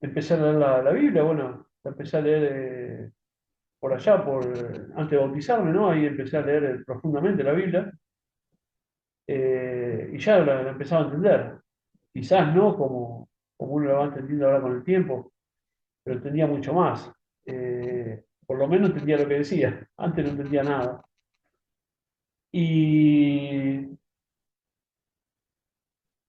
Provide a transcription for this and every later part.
empecé a leer la Biblia, bueno, la empecé a leer por allá, antes de bautizarme, ¿no? Ahí empecé a leer profundamente la Biblia y ya la empezaba a entender. Quizás no como uno la va entendiendo ahora con el tiempo, pero entendía mucho más. Por lo menos entendía lo que decía. Antes no entendía nada. Y,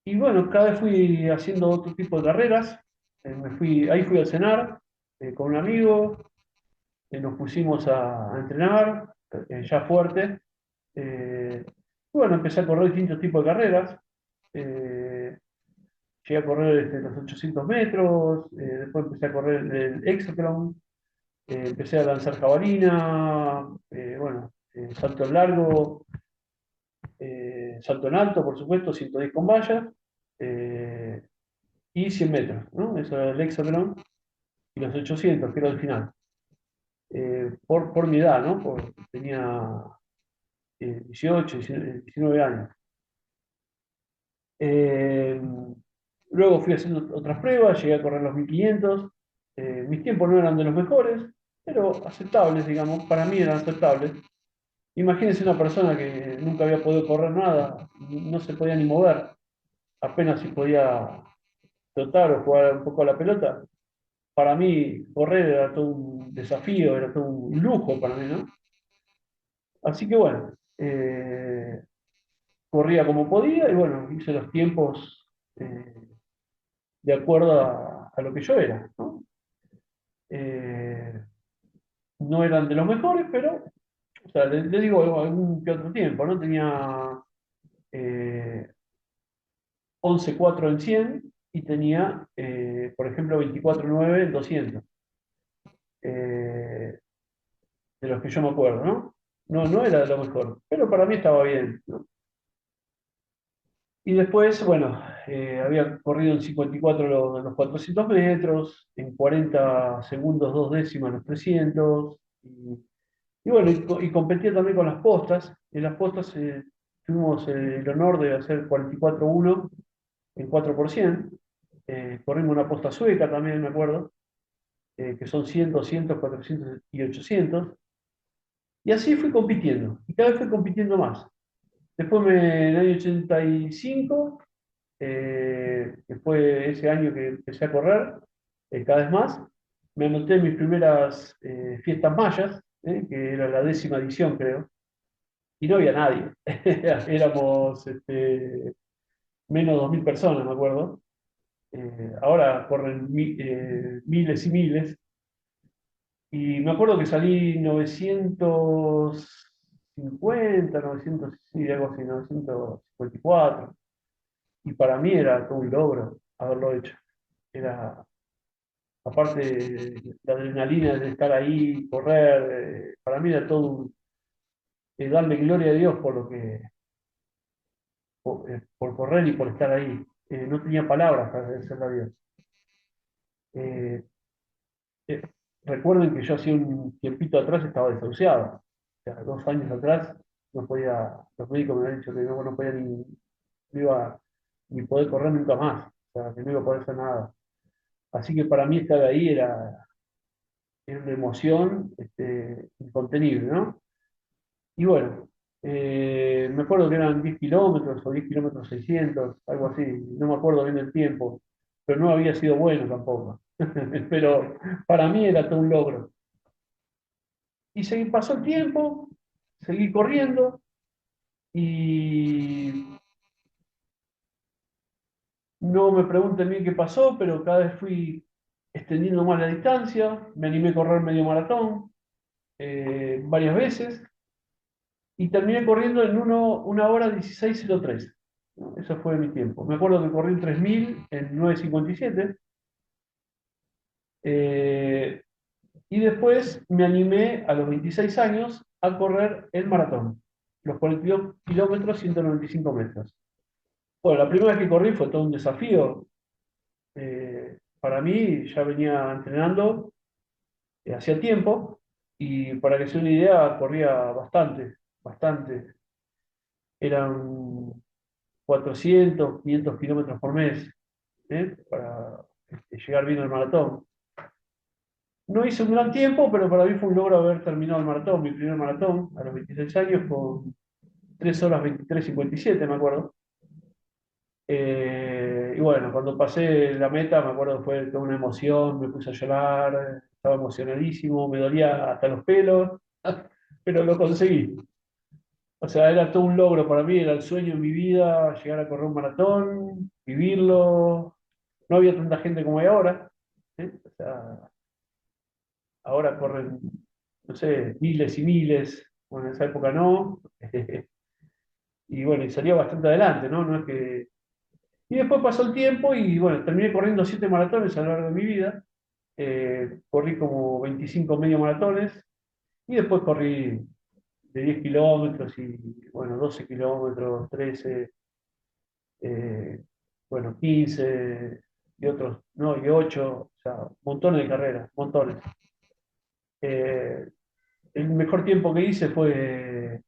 y bueno, cada vez fui haciendo otro tipo de carreras. Ahí fui a cenar con un amigo, nos pusimos a entrenar ya fuerte. Y bueno, empecé a correr distintos tipos de carreras. Eh, Llegué a correr los 800 metros, después empecé a correr el hexatlón, empecé a lanzar jabalina, bueno, salto en largo, salto en alto, por supuesto, 110 con vallas, eh, y 100 metros, ¿no? Eso era el hexatlón, y los 800, que era el final. Por mi edad, ¿no? Tenía 18, 19 años. Eh, Luego fui haciendo otras pruebas, llegué a correr los 1500. Mis tiempos no eran de los mejores, pero aceptables, digamos, para mí eran aceptables. Imagínense una persona que nunca había podido correr nada, no se podía ni mover, apenas si podía trotar o jugar un poco a la pelota. Para mí correr era todo un desafío, era todo un lujo para mí, ¿no? Así que bueno, corría como podía y bueno, hice los tiempos eh, de acuerdo a lo que yo era, ¿no? Eh, no eran de los mejores, pero, o sea, le digo algún que otro tiempo, ¿no? Tenía eh, 11.4 en 100 y tenía, por ejemplo, 24.9 en 200, eh, de los que yo me acuerdo, ¿no? No era de lo mejor, pero para mí estaba bien, ¿no? Y después, bueno, había corrido en 54 los 400 metros, en 40 segundos 2 décimas los 300, y bueno, y competía también con las postas. En las postas tuvimos el honor de hacer 44-1 en 4%. Corrimos una posta sueca también, me acuerdo, que son 100, 200, 400 y 800. Y así fui compitiendo, y cada vez fui compitiendo más. Después en el año 85, que fue ese año que empecé a correr, cada vez más, me anoté en mis primeras fiestas mayas, que era la 10ª edición, creo, y no había nadie. Éramos menos de 2000 personas, me acuerdo. Ahora corren miles y miles. Y me acuerdo que salí 950, 900, sí, algo así, 954. Y para mí era todo un logro haberlo hecho. Era, aparte, la adrenalina de estar ahí, correr, para mí era todo darle gloria a Dios por correr y por estar ahí. No tenía palabras para agradecerle a Dios. Eh, eh, Recuerden que yo hace un tiempito atrás estaba desahuciado. O sea, 2 años atrás no podía, los médicos me habían dicho que no podía no iba ni poder correr nunca más. O sea, que no iba a poder hacer nada. Así que para mí estar ahí era una emoción incontenible, ¿no? Y bueno, me acuerdo que eran 10 kilómetros o 10 kilómetros 600, algo así, no me acuerdo bien el tiempo, pero no había sido bueno tampoco. Pero para mí era todo un logro. Y pasó el tiempo, seguí corriendo y no me pregunten bien qué pasó, pero cada vez fui extendiendo más la distancia, me animé a correr medio maratón varias veces y terminé corriendo en 1 hora 16:03. ¿No? Eso fue mi tiempo. Me acuerdo que corrí en 3000 en 9:57 eh, y después me animé a los 26 años a correr el maratón, los 42 kilómetros, 195 metros. Bueno, la primera vez que corrí fue todo un desafío. Para mí ya venía entrenando hacía tiempo y para que se den una idea corría bastante, bastante. Eran 400, 500 kilómetros por mes, ¿eh? llegar bien al maratón. No hice un gran tiempo, pero para mí fue un logro haber terminado el maratón, mi primer maratón, a los 26 años, con 3 horas 23:57, me acuerdo. Y bueno, cuando pasé la meta, me acuerdo que fue toda una emoción, me puse a llorar, estaba emocionadísimo, me dolía hasta los pelos, pero lo conseguí. O sea, era todo un logro para mí, era el sueño en mi vida, llegar a correr un maratón, vivirlo. No había tanta gente como hay ahora, ¿sí? O sea, ahora corren, no sé, miles y miles. Bueno, en esa época no. Y bueno, y salió bastante adelante, ¿no? No es que... Y después pasó el tiempo y bueno, terminé corriendo 7 maratones a lo largo de mi vida. Corrí como 25 medio maratones y después corrí de 10 kilómetros y bueno, 12 kilómetros, 13, eh, bueno, 15 y otros, no, y 8, o sea, montones de carreras, montones. Eh, el mejor tiempo que hice fue,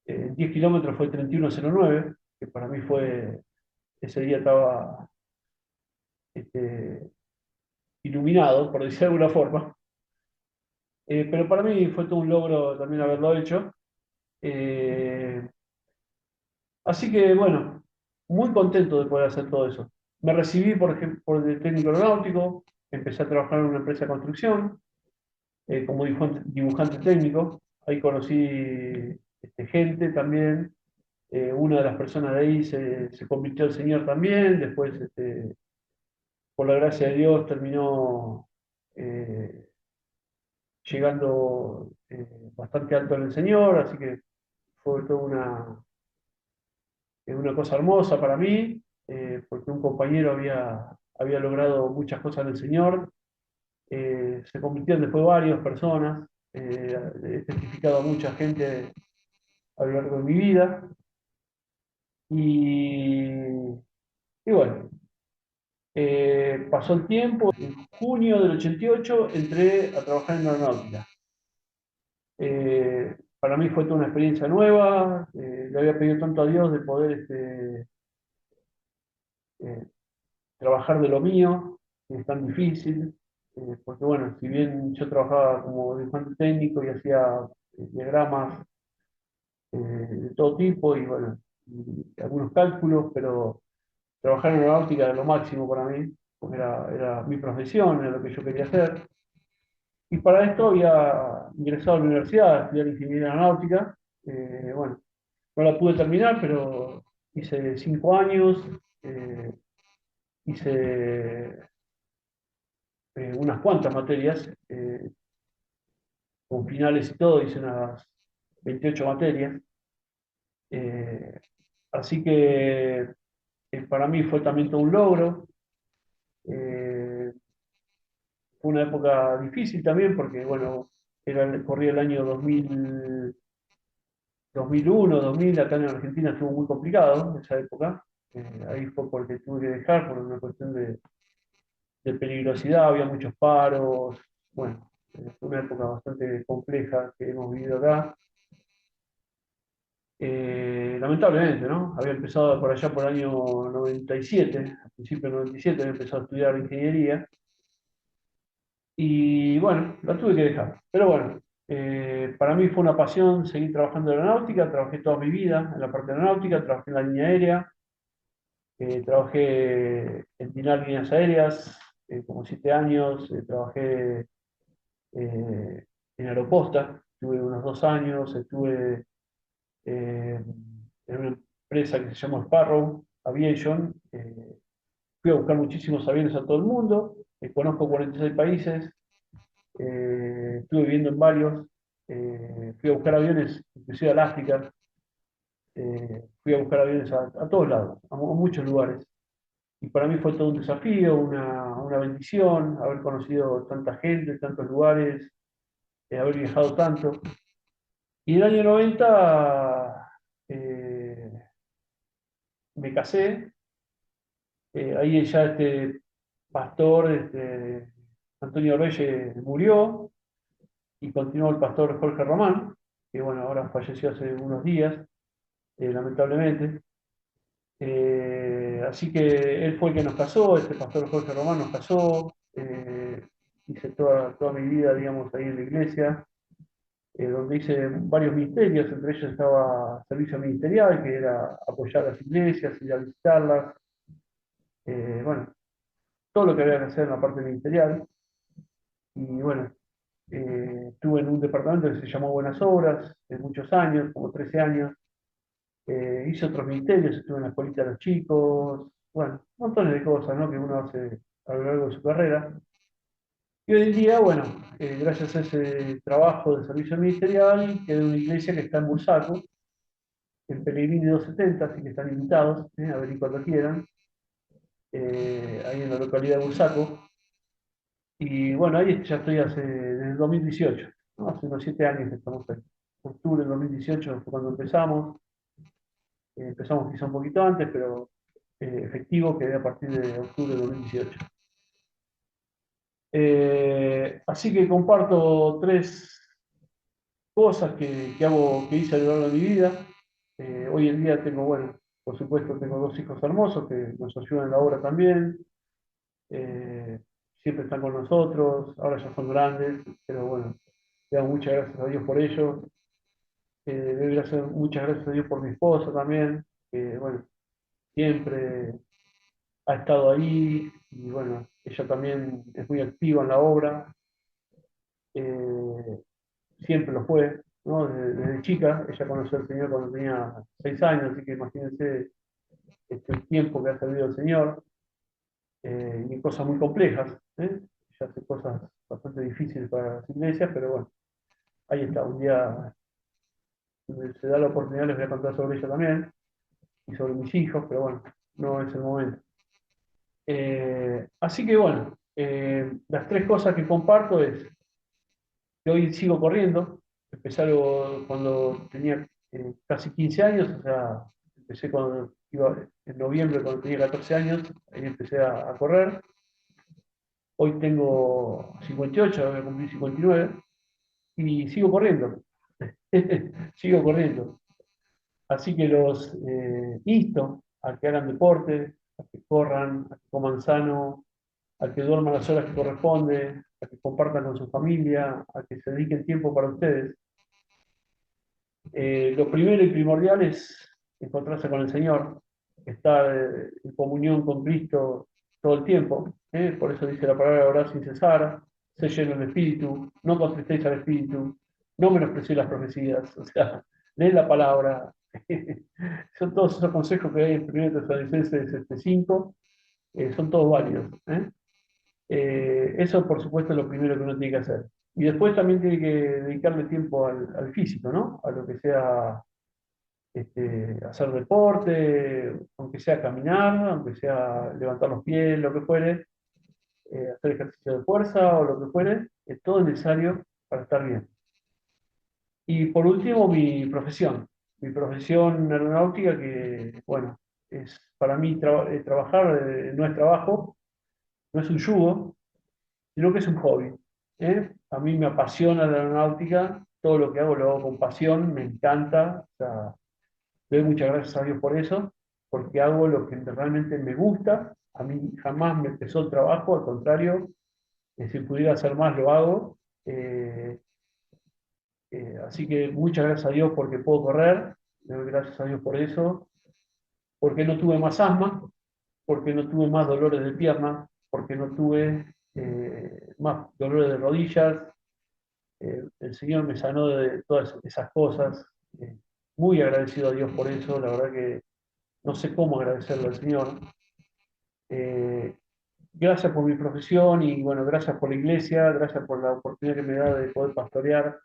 10 kilómetros fue 31:09, que para mí fue, ese día estaba este, iluminado, por decir de alguna forma. Pero para mí fue todo un logro también haberlo hecho. Eh, Así que bueno, muy contento de poder hacer todo eso. Me recibí, por ejemplo, por de técnico aeronáutico, empecé a trabajar en una empresa de construcción, como dibujante técnico. Ahí conocí gente también. Una de las personas de ahí se convirtió al Señor también. Después, por la gracia de Dios, terminó eh, llegando bastante alto en el Señor. Así que fue toda una cosa hermosa para mí, porque un compañero había logrado muchas cosas en el Señor. Se convirtieron después varias personas. He testificado a mucha gente a lo largo de mi vida. Y, y bueno, pasó el tiempo. En junio del 88 entré a trabajar en aeronáutica. Para mí fue toda una experiencia nueva. Le había pedido tanto a Dios de poder eh, trabajar de lo mío, que es tan difícil. Porque bueno, si bien yo trabajaba como dibujante técnico y hacía diagramas de todo tipo y bueno, y algunos cálculos, pero trabajar en aeronáutica era lo máximo para mí, porque era mi profesión, era lo que yo quería hacer. Y para esto había ingresado a la universidad a estudiar ingeniería aeronáutica. Bueno, no la pude terminar, pero hice 5 años, hice unas cuantas materias, con finales y todo, hice unas 28 materias. Eh, Así que para mí fue también todo un logro. Eh, Fue una época difícil también porque, bueno, corría el año 2000, 2001, 2000, acá en Argentina estuvo muy complicado esa época. Ahí fue porque tuve que dejar por una cuestión de peligrosidad, había muchos paros. Bueno, fue una época bastante compleja que hemos vivido acá. Lamentablemente, ¿no? Había empezado por allá por el año 97, a principios del 97 había empezado a estudiar ingeniería y bueno, la tuve que dejar. Pero bueno, para mí fue una pasión seguir trabajando en aeronáutica, trabajé toda mi vida en la parte de aeronáutica, trabajé en la línea aérea, trabajé en Dinar Líneas Aéreas, como 7 años, trabajé eh, en Aeroposta, estuve unos 2 años, estuve en una empresa que se llama Sparrow Aviation. Fui a buscar muchísimos aviones a todo el mundo, conozco 46 países, estuve viviendo en varios, fui a buscar aviones, inclusive al África, fui a buscar aviones a todos lados, a muchos lugares. Y para mí fue todo un desafío, una bendición, haber conocido tanta gente, tantos lugares, haber viajado tanto. Y en el año 90 me casé. Ahí ya este pastor, Antonio Reyes, murió y continuó el pastor Jorge Román, que bueno, ahora falleció hace unos días, lamentablemente. Así que él fue el que nos casó, este pastor Jorge Román nos casó, hice toda mi vida, digamos, ahí en la iglesia, donde hice varios ministerios, entre ellos estaba servicio ministerial, que era apoyar a las iglesias, ir a visitarlas, bueno, todo lo que había que hacer en la parte ministerial. Y bueno, estuve en un departamento que se llamó Buenas Obras, de muchos años, como 13 años. Hice otros ministerios, estuve en la escuelita de los chicos, bueno, montones de cosas, ¿no?, que uno hace a lo largo de su carrera. Y hoy en día, bueno, gracias a ese trabajo de servicio ministerial, quedé en una iglesia que está en Bursaco, en Pellegrini 270, así que están invitados, a venir cuando quieran, ahí en la localidad de Bursaco. Y bueno, ahí ya estoy desde el 2018, ¿no? Hace unos 7 años que estamos ahí. Octubre del 2018 fue cuando empezamos. Empezamos quizá un poquito antes, pero efectivo quedé a partir de octubre de 2018. Así que comparto 3 cosas que hago, que hice a lo largo de mi vida. Hoy en día tengo, bueno, por supuesto, tengo 2 hijos hermosos que nos ayudan en la obra también. Eh, Siempre están con nosotros, ahora ya son grandes, pero bueno, le damos muchas gracias a Dios por ellos. Muchas gracias a Dios por mi esposa también, que bueno, siempre ha estado ahí y bueno, ella también es muy activa en la obra, eh, siempre lo fue, ¿no? Desde chica, ella conoció al Señor cuando tenía 6 años, así que imagínense el tiempo que ha servido al Señor, y en cosas muy complejas, ¿eh? Ella hace cosas bastante difíciles para las iglesias, pero bueno, ahí está, un día se da la oportunidad, les voy a contar sobre ella también, y sobre mis hijos, pero bueno, no es el momento. Así que bueno, las 3 cosas que comparto es que hoy sigo corriendo, empecé cuando tenía casi 15 años, o sea, empecé cuando iba en noviembre, cuando tenía 14 años, ahí empecé a correr. Hoy tengo 58, voy a cumplir 59, y sigo corriendo, sigo corriendo. Así que los insto a que hagan deporte, a que corran, a que coman sano, a que duerman las horas que corresponde, a que compartan con su familia, a que se dediquen tiempo para ustedes. Lo primero y primordial es encontrarse con el Señor, estar en comunión con Cristo todo el tiempo. Por eso dice la palabra orar sin cesar, sé lleno del Espíritu, no contristéis al Espíritu, no menosprecéis las profecías, o sea, leen la palabra. Son todos esos consejos que hay en 1 Tesalonicenses 5, son todos válidos. Eso, por supuesto, es lo primero que uno tiene que hacer. Y después también tiene que dedicarle tiempo al físico, ¿no? A lo que sea hacer deporte, aunque sea caminar, aunque sea levantar los pies, lo que fuere, hacer ejercicio de fuerza o lo que fuere, es todo necesario para estar bien. Y por último, mi profesión aeronáutica, que, bueno, es para mí trabajar no es trabajo, no es un yugo, sino que es un hobby. A mí me apasiona la aeronáutica, todo lo que hago lo hago con pasión, me encanta, o sea, le doy muchas gracias a Dios por eso, porque hago lo que realmente me gusta. A mí jamás me pesó el trabajo, al contrario, si pudiera hacer más lo hago. Eh, Así que muchas gracias a Dios porque puedo correr, le doy gracias a Dios por eso, porque no tuve más asma, porque no tuve más dolores de pierna, porque no tuve más dolores de rodillas. El Señor me sanó de todas esas cosas. Eh, Muy agradecido a Dios por eso, la verdad que no sé cómo agradecerle al Señor. Eh, Gracias por mi profesión y bueno, gracias por la iglesia, gracias por la oportunidad que me da de poder pastorear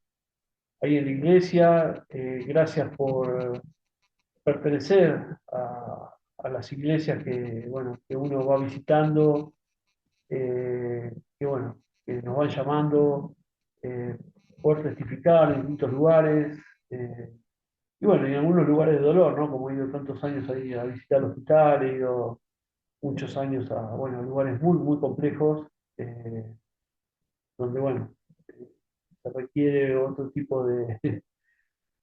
ahí en la iglesia, gracias por pertenecer a las iglesias que, bueno, que uno va visitando, que bueno, que nos van llamando, eh, poder testificar en distintos lugares, y bueno, en algunos lugares de dolor, ¿no? Como he ido tantos años ahí a visitar el hospital, he ido muchos años bueno, a lugares muy, muy complejos, donde, bueno, se requiere otro tipo de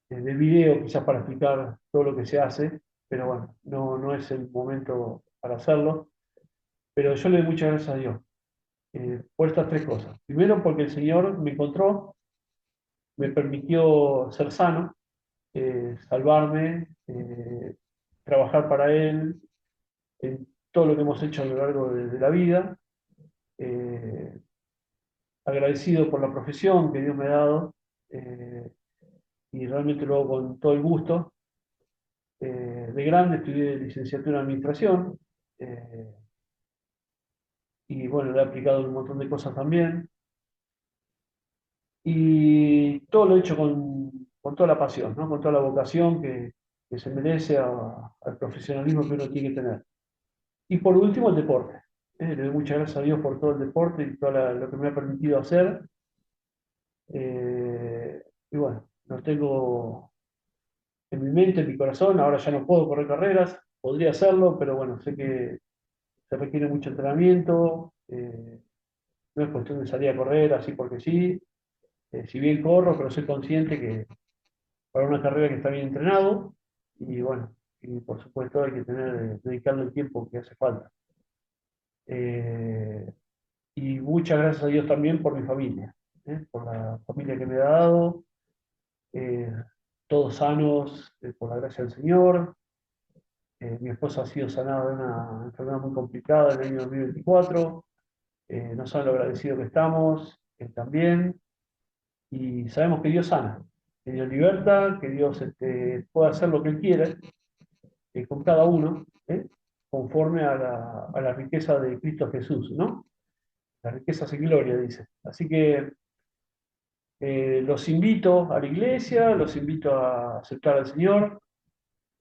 video quizás para explicar todo lo que se hace, pero bueno, no es el momento para hacerlo, pero yo le doy muchas gracias a Dios por estas tres cosas. Primero, porque el Señor me encontró, me permitió ser sano, salvarme, trabajar para Él en todo lo que hemos hecho a lo largo de la vida. Eh, Agradecido por la profesión que Dios me ha dado eh, y realmente lo hago con todo el gusto. De grande estudié licenciatura en administración eh, y bueno, le he aplicado un montón de cosas también. Y todo lo he hecho con toda la pasión, ¿no? Con toda la vocación que se merece al profesionalismo que uno tiene que tener. Y por último, el deporte. Le doy muchas gracias a Dios por todo el deporte y todo lo que me ha permitido hacer. Y bueno, lo tengo en mi mente, en mi corazón. Ahora ya no puedo correr carreras, podría hacerlo, pero bueno, sé que se requiere mucho entrenamiento. No es cuestión de salir a correr así porque sí. Si bien corro, pero soy consciente que para una carrera que está bien entrenado y bueno, y por supuesto hay que dedicarle el tiempo que hace falta. Eh, y muchas gracias a Dios también por mi familia, por la familia que me ha dado, eh, todos sanos, por la gracia del Señor. Mi esposa ha sido sanada de una enfermedad muy complicada en el año 2024. No saben lo agradecido que estamos, también. Y sabemos que Dios sana, que Dios liberta, que Dios puede hacer lo que Él quiere con cada uno, conforme a la riqueza de Cristo Jesús, ¿no? La riqueza sin gloria, dice. Así que los invito a la iglesia, los invito a aceptar al Señor.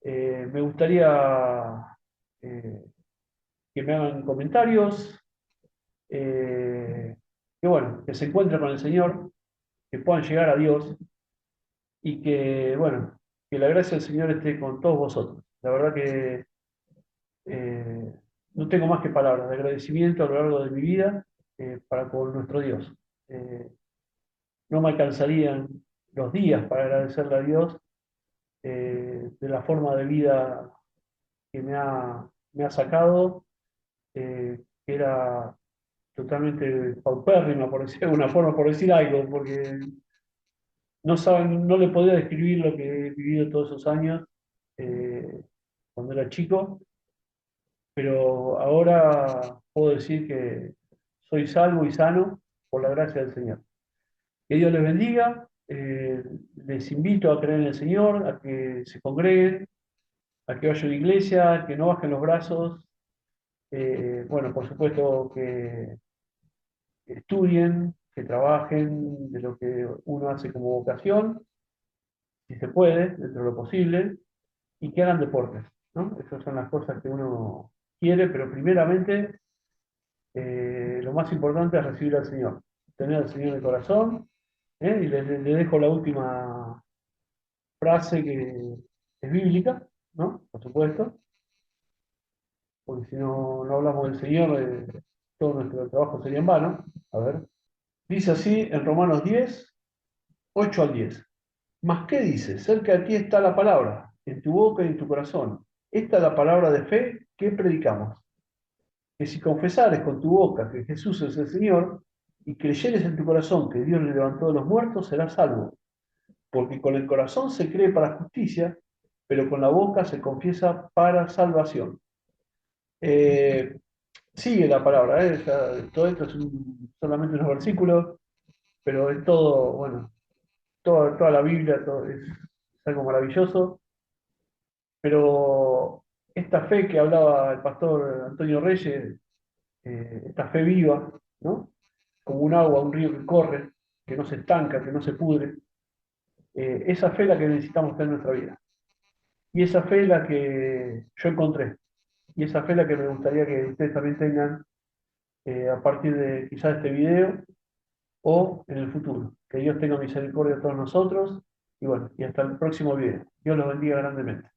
Me gustaría eh, que me hagan comentarios, que bueno, que se encuentren con el Señor, que puedan llegar a Dios y que, bueno, que la gracia del Señor esté con todos vosotros. La verdad que eh, no tengo más que palabras de agradecimiento a lo largo de mi vida para con nuestro Dios. Eh, no me alcanzarían los días para agradecerle a Dios de la forma de vida que me ha sacado, que era totalmente paupérrima, por decir de alguna forma, por decir algo, porque no saben, no le podía describir lo que he vivido todos esos años cuando era chico, pero ahora puedo decir que soy salvo y sano por la gracia del Señor. Que Dios les bendiga, les invito a creer en el Señor, a que se congreguen, a que vayan a la iglesia, a que no bajen los brazos, bueno, por supuesto que estudien, que trabajen de lo que uno hace como vocación, si se puede, dentro de lo posible, y que hagan deportes, ¿no? Esas son las cosas que uno quiere, pero primeramente lo más importante es recibir al Señor, tener al Señor en el corazón, y le dejo la última frase que es bíblica, ¿no? Por supuesto, porque si no, no hablamos del Señor, todo nuestro trabajo sería en vano. A ver, dice así en Romanos 10, 8 al 10. ¿Mas qué dice? Cerca de ti está la palabra, en tu boca y en tu corazón. Esta es la palabra de fe que predicamos. Que si confesares con tu boca que Jesús es el Señor y creyeres en tu corazón que Dios le levantó de los muertos, serás salvo. Porque con el corazón se cree para justicia, pero con la boca se confiesa para salvación. Eh, Sigue la palabra, todo esto es solamente unos versículos, pero es todo, bueno, toda la Biblia es algo maravilloso, pero esta fe que hablaba el pastor Antonio Reyes, esta fe viva, ¿no? Como un agua, un río que corre, que no se estanca, que no se pudre, esa fe es la que necesitamos tener en nuestra vida. Y esa fe es la que yo encontré, y esa fe es la que me gustaría que ustedes también tengan a partir de quizás este video o en el futuro. Que Dios tenga misericordia de todos nosotros y bueno, y hasta el próximo video. Dios los bendiga grandemente.